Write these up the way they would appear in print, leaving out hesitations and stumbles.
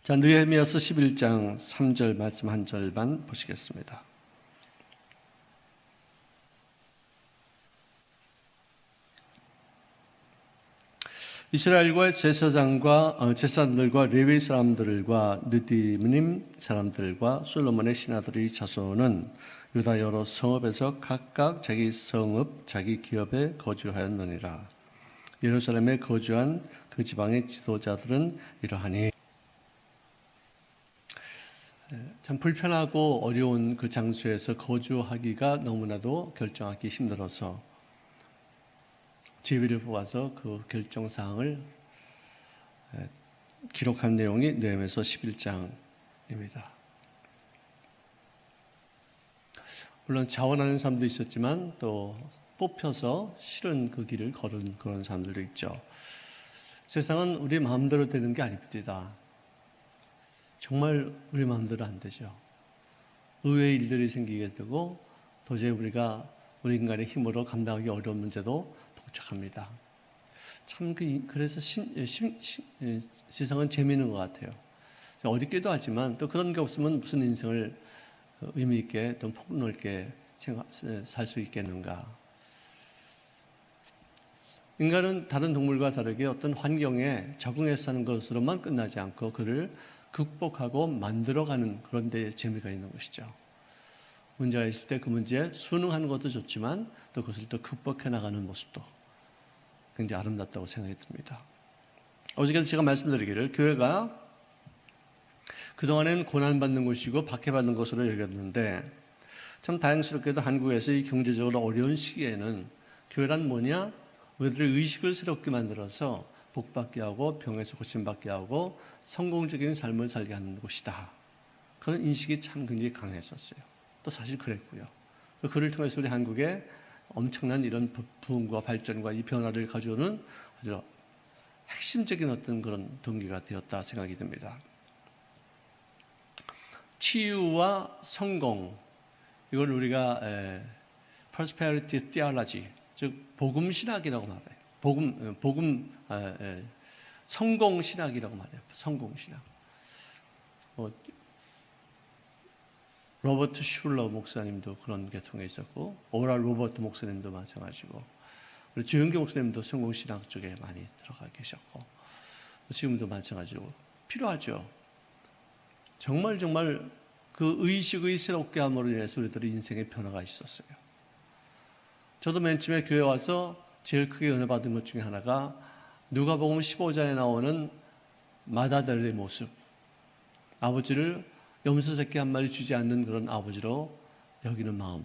자, 느헤미야서 11장 3절 말씀 한 절만 보시겠습니다. 이스라엘과 제사장과 제사장들과 레위 사람들과 느디님 사람들과 솔로몬의 신하들의 자손은 유다 여러 성읍에서 각각 자기 성읍, 자기 기업에 거주하였느니라. 예루살렘에 거주한 그 지방의 지도자들은 이러하니. 참 불편하고 어려운 그 장소에서 거주하기가 너무나도 결정하기 힘들어서 지휘를 뽑아서 그 결정사항을 기록한 내용이 느헤미야서 11장입니다. 물론 자원하는 사람도 있었지만 또 뽑혀서 실은 그 길을 걸은 그런 사람들도 있죠. 세상은 우리 마음대로 되는 게 아닙니다. 정말 우리 마음대로 안 되죠. 의외의 일들이 생기게 되고 도저히 우리가 우리 인간의 힘으로 감당하기 어려운 문제도 복잡합니다. 참 그래서 세상은 재미있는 것 같아요. 어렵기도 하지만 또 그런 게 없으면 무슨 인생을 의미 있게 또 폭넓게 살 수 있겠는가. 인간은 다른 동물과 다르게 어떤 환경에 적응해서 사는 것으로만 끝나지 않고 그를 극복하고 만들어가는 그런 데 재미가 있는 것이죠. 문제가 있을 때 그 문제에 순응하는 것도 좋지만 또 그것을 또 극복해 나가는 모습도 굉장히 아름답다고 생각이 듭니다. 어저께도 제가 말씀드리기를 교회가 그동안에는 고난받는 곳이고 박해받는 것으로 여겼는데 참 다행스럽게도 한국에서 이 경제적으로 어려운 시기에는 교회란 뭐냐? 우리들의 의식을 새롭게 만들어서 복받게 하고 병에서 고침받게 하고 성공적인 삶을 살게 하는 곳이다. 그런 인식이 참 굉장히 강했었어요. 또 사실 그랬고요. 그를 통해서 우리 한국에 엄청난 이런 부흥과 발전과 이 변화를 가져오는 아주 핵심적인 어떤 그런 동기가 되었다 생각이 듭니다. 치유와 성공, 이걸 우리가 prosperity theology, 즉 복음 신학이라고 말해요. 성공 신학이라고 말해요. 성공 신학. 로버트 슐러 목사님도 그런 계통에 있었고, 오랄 로버트 목사님도 마찬가지고, 그리고 주영교 목사님도 성공 신학 쪽에 많이 들어가 계셨고, 지금도 마찬가지고 필요하죠. 정말 그 의식의 새롭게 함으로 인해서 우리들의 인생의 변화가 있었어요. 저도 맨 처음에 교회 와서 제일 크게 은혜 받은 것 중에 하나가 누가복음 15장에 나오는 마다들의 모습, 아버지를 염소 새끼 한 마리 주지 않는 그런 아버지로 여기는 마음,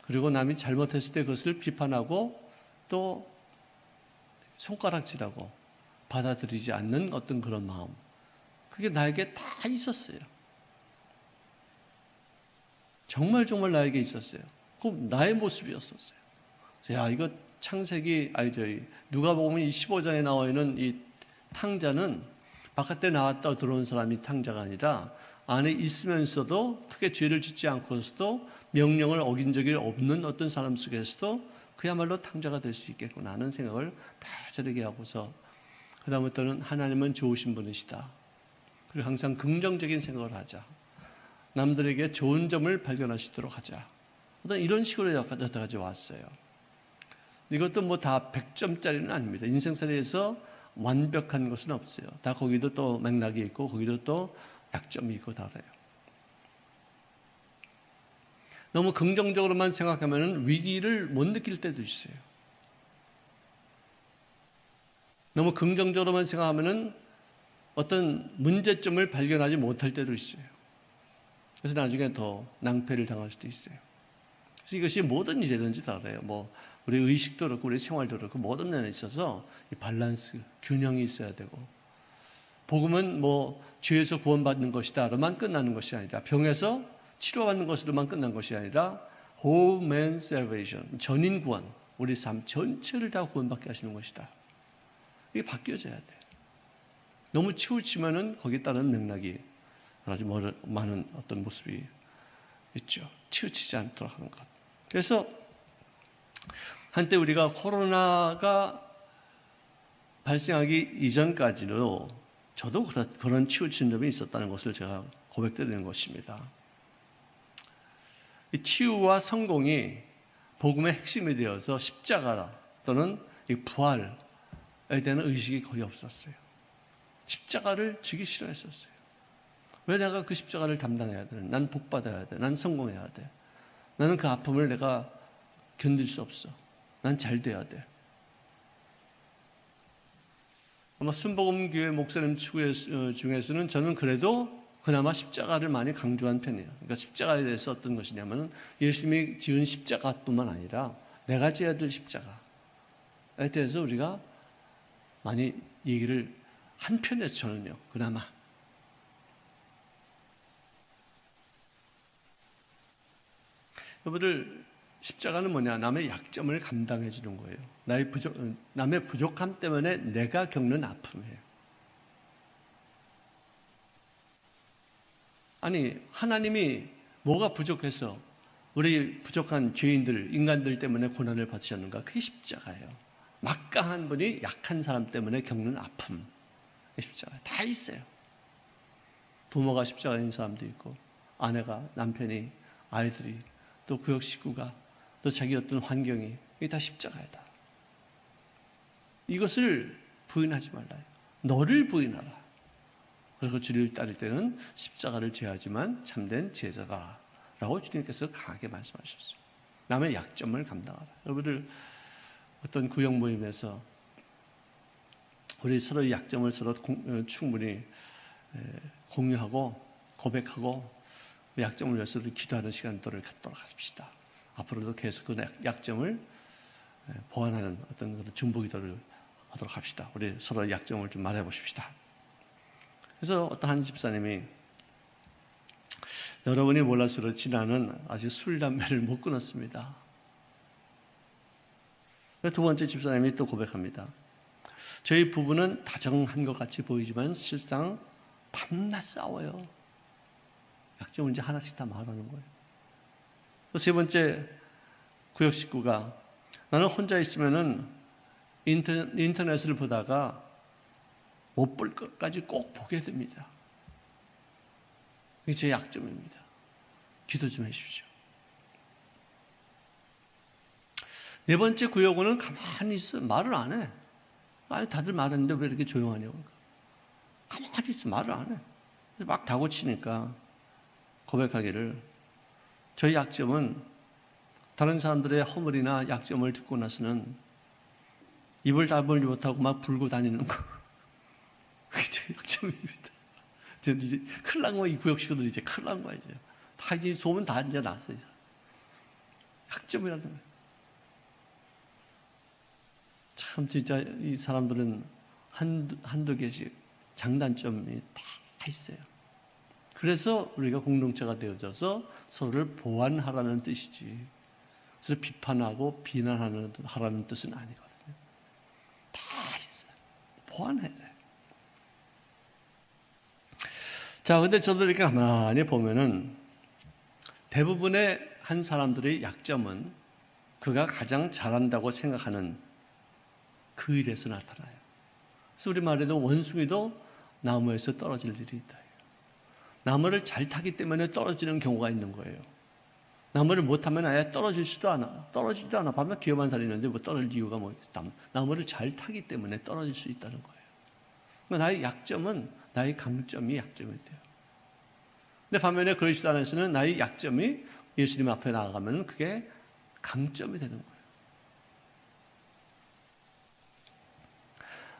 그리고 남이 잘못했을 때 그것을 비판하고 또 손가락질하고 받아들이지 않는 어떤 그런 마음, 그게 나에게 다 있었어요. 정말 나에게 있었어요. 그 나의 모습이었었어요. 야, 이거 누가복음 15장에 나와 있는 이 탕자는 바깥에 나왔다 들어온 사람이 탕자가 아니라 안에 있으면서도 크게 죄를 짓지 않고서도 명령을 어긴 적이 없는 어떤 사람 속에서도 그야말로 탕자가 될 수 있겠구나 하는 생각을 빠르게 하고서 그다음부터는 하나님은 좋으신 분이시다. 그리고 항상 긍정적인 생각을 하자. 남들에게 좋은 점을 발견하시도록 하자. 어떤 이런 식으로 여기까지 왔어요. 이것도 뭐 다 100점짜리는 아닙니다. 인생살이에서 완벽한 것은 없어요. 다 거기도 또 맥락이 있고 거기도 또 약점이 있고 달라요. 너무 긍정적으로만 생각하면 위기를 못 느낄 때도 있어요. 너무 긍정적으로만 생각하면 어떤 문제점을 발견하지 못할 때도 있어요. 그래서 나중에 더 낭패를 당할 수도 있어요. 그래서 이것이 모든 일이든지 다르요. 우리 의식도 그렇고 우리 생활도 그렇고 모든 면에 있어서 이 밸런스, 균형이 있어야 되고, 복음은 죄에서 구원받는 것이다로만 끝나는 것이 아니라, 병에서 치료받는 것으로만 끝난 것이 아니라 whole man salvation, 전인 구원, 우리 삶 전체를 다 구원받게 하시는 것이다. 이게 바뀌어져야 돼요. 너무 치우치면은 거기에 따른 맥락이 아주 많은 어떤 모습이 있죠. 치우치지 않도록 하는 것. 그래서 한때 우리가 코로나가 발생하기 이전까지도 저도 그런 치우친 점이 있었다는 것을 제가 고백드리는 것입니다. 이 치유와 성공이 복음의 핵심이 되어서 십자가 또는 이 부활에 대한 의식이 거의 없었어요. 십자가를 지기 싫어했었어요. 왜 내가 그 십자가를 담당해야 돼? 난 복받아야 돼. 난 성공해야 돼. 나는 그 아픔을 내가 견딜 수 없어. 난 잘 돼야 돼. 아마 순복음교회 목사님 중에서는 저는 그래도 그나마 십자가를 많이 강조한 편이에요. 그러니까 십자가에 대해서 어떤 것이냐면은 예수님이 지은 십자가뿐만 아니라 내가 지어야 될 십자가에 대해서 우리가 많이 얘기를 한 편에서 저는요, 그나마. 여러분들, 십자가는 뭐냐? 남의 약점을 감당해 주는 거예요. 남의 부족함 때문에 내가 겪는 아픔이에요. 아니, 하나님이 뭐가 부족해서 우리 부족한 죄인들, 인간들 때문에 고난을 받으셨는가? 그게 십자가예요. 막강한 분이 약한 사람 때문에 겪는 아픔. 십자가 다 있어요. 부모가 십자가인 사람도 있고, 아내가, 남편이, 아이들이, 또 구역 식구가, 또 자기 어떤 환경이, 이게 다 십자가이다. 이것을 부인하지 말라요. 너를 부인하라. 그리고 주를 따를 때는 십자가를 져야지만 참된 제자가 라고 주님께서 강하게 말씀하셨어요. 남의 약점을 감당하라. 여러분들 어떤 구역 모임에서 우리 서로의 약점을 서로 충분히 공유하고 고백하고 약점을 위해서 기도하는 시간들을 갖도록 합시다. 앞으로도 계속 그 약점을 보완하는 어떤 그런 중보기도를 하도록 합시다. 우리 서로의 약점을 좀 말해 보십시다. 그래서 어떤 한 집사님이 여러분이 몰라서 그렇지 나는 아직 술, 담배를 못 끊었습니다. 두 번째 집사님이 또 고백합니다. 저희 부부는 다정한 것 같이 보이지만 실상 밤낮 싸워요. 약점을 이제 하나씩 다 말하는 거예요. 또 세 번째 구역 식구가 나는 혼자 있으면은 인터넷을 보다가 못 볼 것까지 꼭 보게 됩니다. 그게 제 약점입니다. 기도 좀 해주십시오. 네 번째 구역은 가만히 있어. 말을 안 해. 아니, 다들 말했는데 왜 이렇게 조용하냐고. 가만히 있어. 말을 안 해. 막 다고치니까 고백하기를 저희 약점은 다른 사람들의 허물이나 약점을 듣고 나서는 입을 다물지 못하고 막 불고 다니는 거. 그게 제 약점입니다. 이제 큰일 난 거야. 이 구역 식구들 이제 큰일 난 거야. 이제 다 이제 소문 다 이제 났어요. 약점이라는 거예요. 참 진짜 이 사람들은 한두 개씩 장단점이 다 있어요. 그래서 우리가 공동체가 되어져서 서로를 보완하라는 뜻이지. 그래서 비판하고 비난하라는 뜻은 아니거든요. 다 있어요. 보완해야 돼요. 자, 근데 저도 이렇게 가만히 보면은 대부분의 한 사람들의 약점은 그가 가장 잘한다고 생각하는 그 일에서 나타나요. 그래서 우리 말에도 원숭이도 나무에서 떨어질 일이 있다. 나무를 잘 타기 때문에 떨어지는 경우가 있는 거예요. 나무를 못하면 아예 떨어지지도 않아. 밤낮 기어만 다니는데 뭐 떨어질 이유가 뭐 있어. 나무를 잘 타기 때문에 떨어질 수 있다는 거예요. 그러니까 나의 약점은 나의 강점이 약점이 돼요. 근데 반면에 그리스도 안에서는 나의 약점이 예수님 앞에 나아가면 그게 강점이 되는 거예요.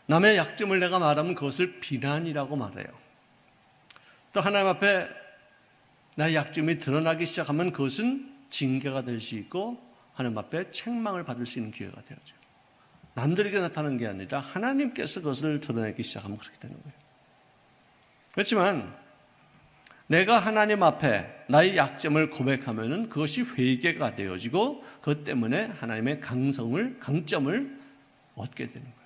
남의 약점을 내가 말하면 그것을 비난이라고 말해요. 또 하나님 앞에 나의 약점이 드러나기 시작하면 그것은 징계가 될 수 있고 하나님 앞에 책망을 받을 수 있는 기회가 되어져요. 남들에게 나타나는 게 아니라 하나님께서 그것을 드러내기 시작하면 그렇게 되는 거예요. 그렇지만 내가 하나님 앞에 나의 약점을 고백하면 그것이 회개가 되어지고 그것 때문에 하나님의 강점을 얻게 되는 거예요.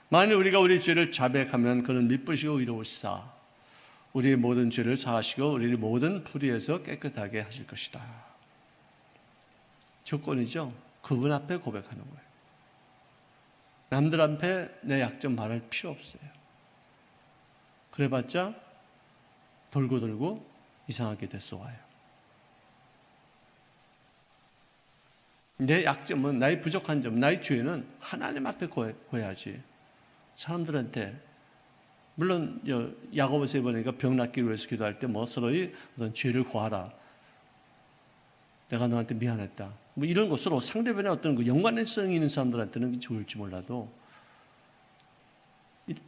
만일 우리가 우리 죄를 자백하면 그는 미쁘시고 의로우시사 우리의 모든 죄를 사하시고 우리의 모든 불의에서 깨끗하게 하실 것이다. 조건이죠. 그분 앞에 고백하는 거예요. 남들 앞에 내 약점 말할 필요 없어요. 그래봤자 돌고 돌고 이상하게 됐어 와요. 내 약점은, 나의 부족한 점, 나의 죄는 하나님 앞에 고해야지. 사람들한테, 물론 야고보서에 보니까 병 낫기를 위해서 기도할 때 뭐 서로의 어떤 죄를 고하라. 내가 너한테 미안했다. 뭐 이런 것으로 상대방의 어떤 그 연관성이 있는 사람들한테는 좋을지 몰라도,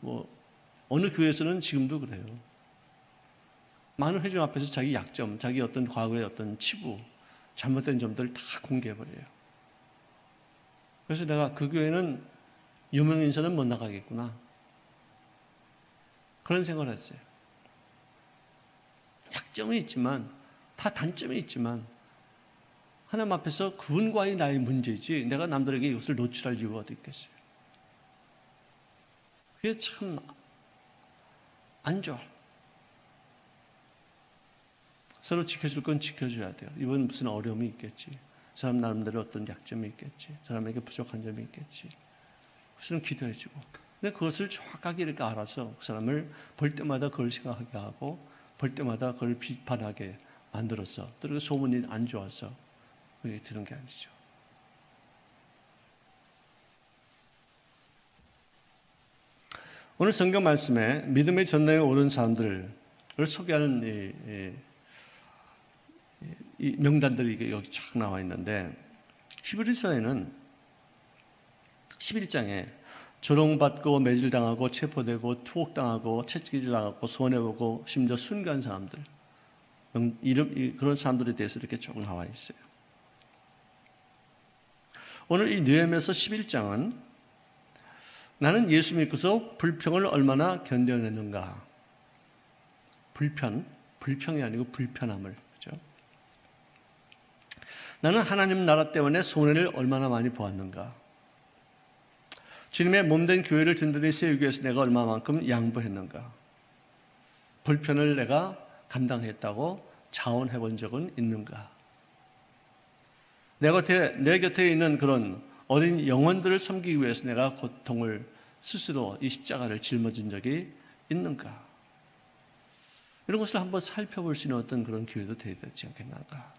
뭐 어느 교회에서는 지금도 그래요. 많은 회중 앞에서 자기 약점, 자기 어떤 과거의 어떤 치부, 잘못된 점들을 다 공개해버려요. 그래서 내가 그 교회는 유명 인사는 못 나가겠구나. 그런 생각을 했어요. 약점이 있지만, 다 단점이 있지만, 하나님 앞에서 그분과의 나의 문제이지 내가 남들에게 이것을 노출할 이유가 어디 있겠어요. 그게 참 안 좋아. 서로 지켜줄 건 지켜줘야 돼요. 이번 무슨 어려움이 있겠지. 사람 나름대로 어떤 약점이 있겠지. 사람에게 부족한 점이 있겠지. 그것은 기도해주고. 근데 그것을 정확하게 이렇게 알아서 그 사람을 볼 때마다 그걸 생각하게 하고 볼 때마다 그걸 비판하게 만들어서 또 그 소문이 안 좋아서 그게 드는 게 아니죠. 오늘 성경 말씀에 믿음의 전당에 오른 사람들을 소개하는 이 명단들이 여기 쫙 나와 있는데, 히브리서에는 11장에 조롱받고 매질당하고 체포되고 투옥당하고 채찍질당하고 손해보고 심지어 순교한 사람들, 그런 사람들에 대해서 이렇게 쭉 나와 있어요. 오늘 이 느헤미야서 11장은 나는 예수 믿고서 불평을 얼마나 견뎌냈는가. 불평이 아니고 불편함을. 그렇죠? 나는 하나님 나라 때문에 손해를 얼마나 많이 보았는가. 주님의 몸된 교회를 든든히 세우기 위해서 내가 얼마만큼 양보했는가. 불편을 내가 감당했다고 자원해 본 적은 있는가. 내 곁에 있는 그런 어린 영혼들을 섬기기 위해서 내가 고통을 스스로 이 십자가를 짊어진 적이 있는가. 이런 것을 한번 살펴볼 수 있는 어떤 그런 기회도 되지 않겠는가.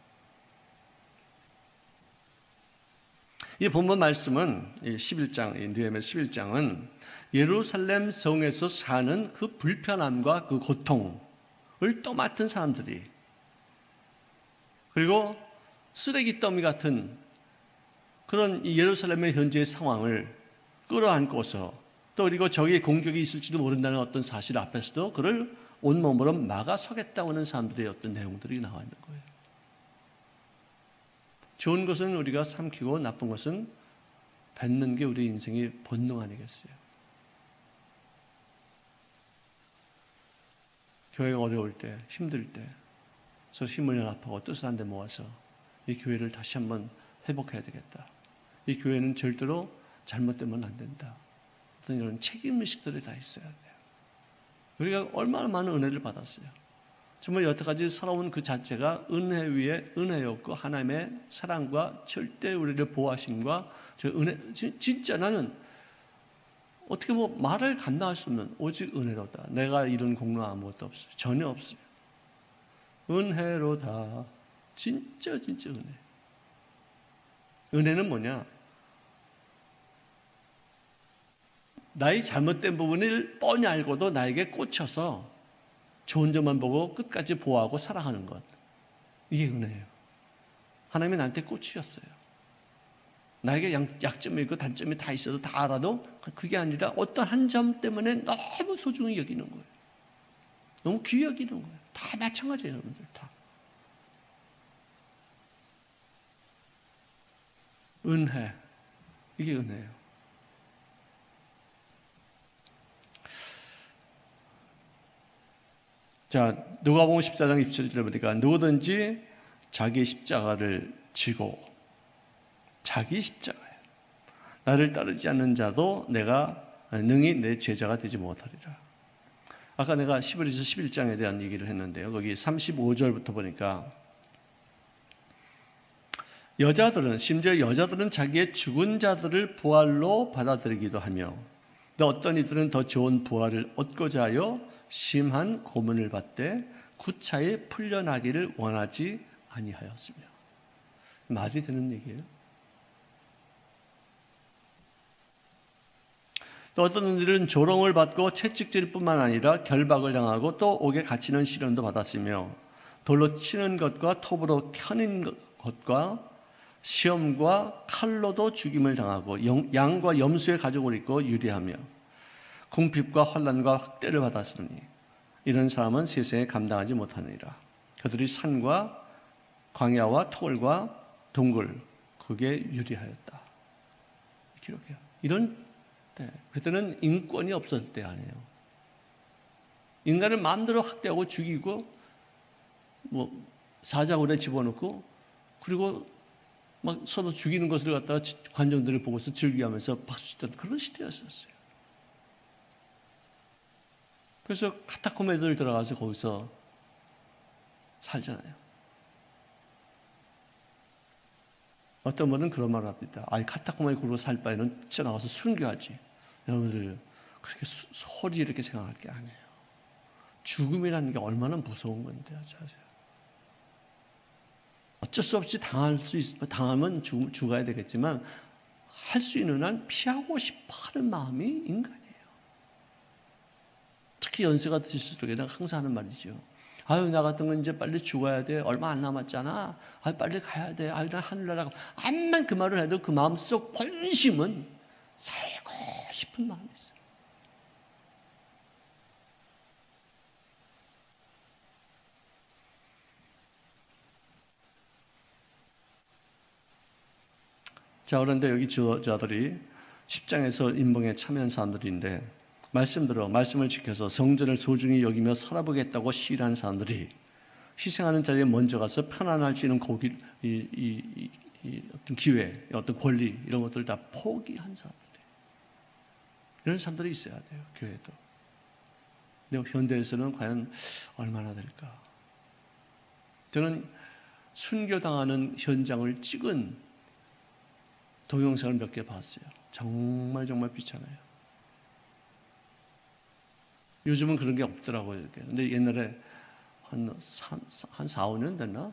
이 본문 말씀은 11장, 느헤미야 11장은 예루살렘 성에서 사는 그 불편함과 그 고통을 떠맡은 사람들이, 그리고 쓰레기 더미 같은 그런 이 예루살렘의 현재의 상황을 끌어안고서 또 그리고 적의 공격이 있을지도 모른다는 어떤 사실 앞에서도 그를 온몸으로 막아서겠다고 하는 사람들의 어떤 내용들이 나와 있는 거예요. 좋은 것은 우리가 삼키고 나쁜 것은 뱉는 게 우리 인생의 본능 아니겠어요? 교회가 어려울 때, 힘들 때 서로 힘을 연합하고 뜻을 한데 모아서 이 교회를 다시 한번 회복해야 되겠다. 이 교회는 절대로 잘못되면 안 된다. 어떤 이런 책임의식들이 다 있어야 돼요. 우리가 얼마나 많은 은혜를 받았어요. 정말 여태까지 살아온 그 자체가 은혜 위에 은혜였고 하나님의 사랑과 절대 우리를 보호하심과 저 은혜, 진짜 나는 어떻게 뭐 말을 감당할 수 없는 오직 은혜로다. 내가 이런 공로 아무것도 없어요. 전혀 없어요. 은혜로다. 진짜 은혜. 은혜는 뭐냐? 나의 잘못된 부분을 뻔히 알고도 나에게 꽂혀서 좋은 점만 보고 끝까지 보호하고 사랑하는 것. 이게 은혜예요. 하나님이 나한테 꽂히셨어요. 나에게 약점이 있고 단점이 다 있어도 다 알아도 그게 아니라 어떤 한 점 때문에 너무 소중히 여기는 거예요. 너무 귀히 여기는 거예요. 다 마찬가지예요, 여러분들 다. 은혜. 이게 은혜예요. 자, 누가복음 14장 27절에 보니까 누구든지 자기 십자가를 지고 자기 십자가예요. 나를 따르지 않는 자도 내가 능히 내 제자가 되지 못하리라. 아까 내가 히브리서 11장에 대한 얘기를 했는데요. 거기 35절부터 보니까 여자들은, 심지어 여자들은 자기의 죽은 자들을 부활로 받아들이기도 하며, 또 어떤 이들은 더 좋은 부활을 얻고자 하여 심한 고문을 받되 구차히 풀려나기를 원하지 아니하였으며. 말이 되는 얘기예요. 또 어떤 이들은 조롱을 받고 채찍질 뿐만 아니라 결박을 당하고 또 옥에 갇히는 시련도 받았으며, 돌로 치는 것과 톱으로 켜는 것과 시험과 칼로도 죽임을 당하고 양과 염소의 가죽을 입고 유리하며 궁핍과 환난과 학대를 받았으니 이런 사람은 세상에 감당하지 못하느니라. 그들이 산과 광야와 토굴과 동굴 그게 유리하였다. 기록해요. 이런 때, 그때는 인권이 없었을 때 아니에요. 인간을 마음대로 학대하고 죽이고 사자굴에 집어넣고 그리고 막 서로 죽이는 것을 갖다가 관정들을 보고서 즐기하면서 박수치던 그런 시대였었어요. 그래서 카타콤에들 들어가서 거기서 살잖아요. 어떤 분은 그런 말을 합니다. 카타콤에 굴고 살 바에는 뛰어나가서 순교하지. 여러분들 그렇게 소리 이렇게 생각할 게 아니에요. 죽음이라는 게 얼마나 무서운 건데요. 어쩔 수 없이 당하면 죽어야 되겠지만 할 수 있는 한 피하고 싶어하는 마음이 인간이에요. 특히 연세가 드실 때는 항상 하는 말이죠. 나 같은 건 이제 빨리 죽어야 돼. 얼마 안 남았잖아. 빨리 가야 돼. 나 하늘나라. 암만 그 말을 해도 그 마음속 본심은 살고 싶은 마음이 있어요. 자, 그런데 여기 저자들이 10장에서 인봉에 참여한 사람들인데 말씀을 지켜서 성전을 소중히 여기며 살아보겠다고 시일한 사람들이 희생하는 자리에 먼저 가서 편안할 수 있는 어떤 기회, 어떤 권리 이런 것들을 다 포기한 사람들이 이런 사람들이 있어야 돼요. 교회도. 근데 현대에서는 과연 얼마나 될까? 저는 순교당하는 현장을 찍은 동영상을 몇 개 봤어요. 정말 비참해요. 요즘은 그런 게 없더라고요. 근데 옛날에 한 4, 5년 됐나?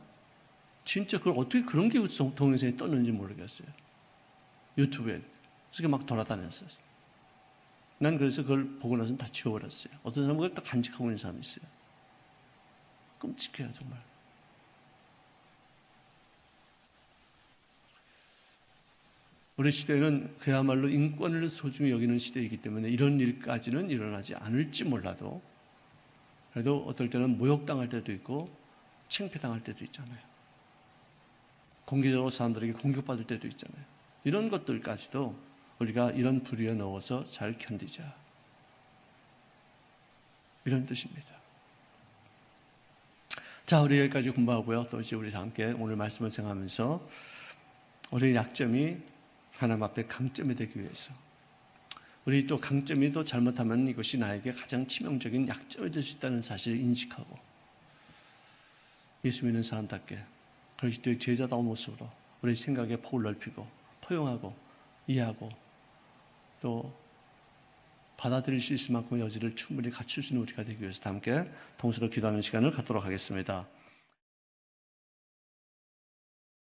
진짜 그걸 어떻게 그런 게 동영상에 떴는지 모르겠어요. 유튜브에. 그게 막 돌아다녔어요. 난 그래서 그걸 보고 나서는 다 지워버렸어요. 어떤 사람은 그걸 또 간직하고 있는 사람이 있어요. 끔찍해요, 정말. 우리 시대는 그야말로 인권을 소중히 여기는 시대이기 때문에 이런 일까지는 일어나지 않을지 몰라도 그래도 어떨 때는 모욕당할 때도 있고 창피당할 때도 있잖아요. 공개적으로 사람들에게 공격받을 때도 있잖아요. 이런 것들까지도 우리가 이런 부류에 넣어서 잘 견디자. 이런 뜻입니다. 자, 우리 여기까지 공부하고요. 또 이제 우리 함께 오늘 말씀을 생각하면서 우리의 약점이 하나님 앞에 강점이 되기 위해서 우리 또 강점이 또 잘못하면 이것이 나에게 가장 치명적인 약점이 될 수 있다는 사실을 인식하고 예수 믿는 사람답게 그리스도의 제자다운 모습으로 우리 생각의 폭을 넓히고 포용하고 이해하고 또 받아들일 수 있을 만큼의 여지를 충분히 갖출 수 있는 우리가 되기 위해서 함께 동서로 기도하는 시간을 갖도록 하겠습니다.